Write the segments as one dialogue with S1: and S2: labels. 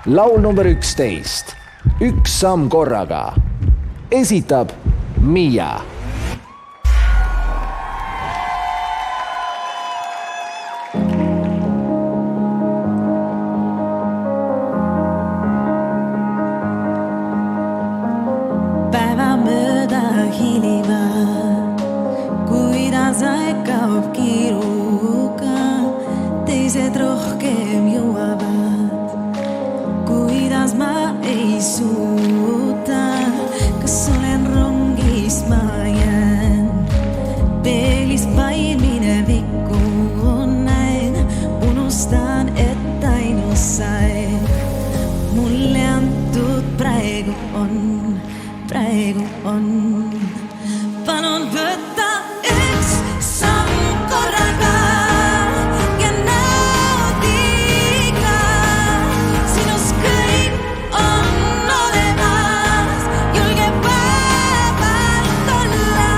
S1: laul number 11, Üks samm korraga, esitab Miia.
S2: Päeva mööda hilivad, kuidas aeg kaob kiiruga, teised rohkem jõuavad, kuidas ma ei suuda. Kas olen rongis, ma jään, peelis vaid minevikku näen, unustan, et ainus sai mulle antud praegu on. Palun võta üks samm korraga ja naudi ka. Sinus kõik on olemas, julge vabalt olla.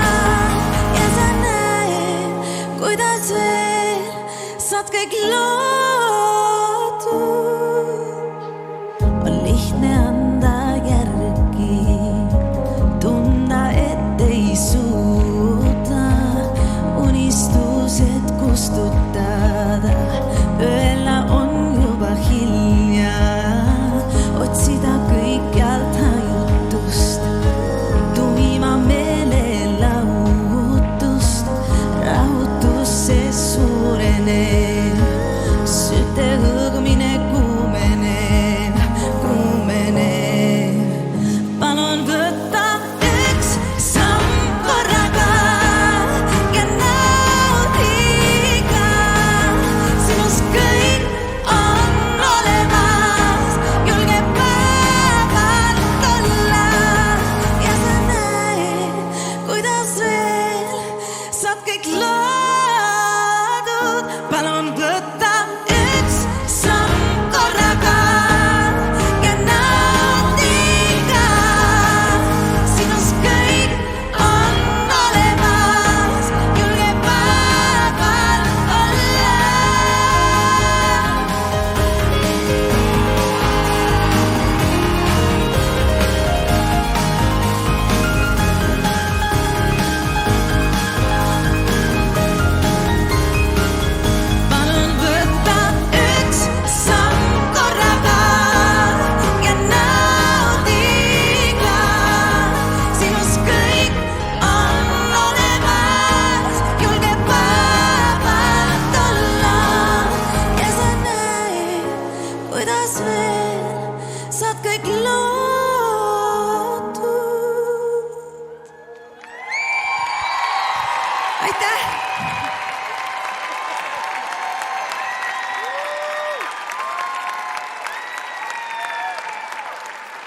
S2: Ja sa näed, kuidas veel saad kõik loodud. On lihtne anda järgi, unistused kustutada, öelda on juba hilja, otsida kõikjalt hajutust, tuima meelelahutust, rahutus see suureneb, süte hõõgmine kuumeneb. Palun võta üks samm korraga ja naudi ka. Sinus kõik on olemas, julge vabalt olla. Ja sa näed, kuidas veel saad kõik loodud. Palun võta üks samm korraga ja naudi ka. Sinus kõik on olemas, julge vabalt olla. Palun võta üks samm korraga ja naudi ka. Sinus kõik on olemas, julge vabalt olla. Ja sa näed, kuidas veel saad kõik loodud. Aitäh!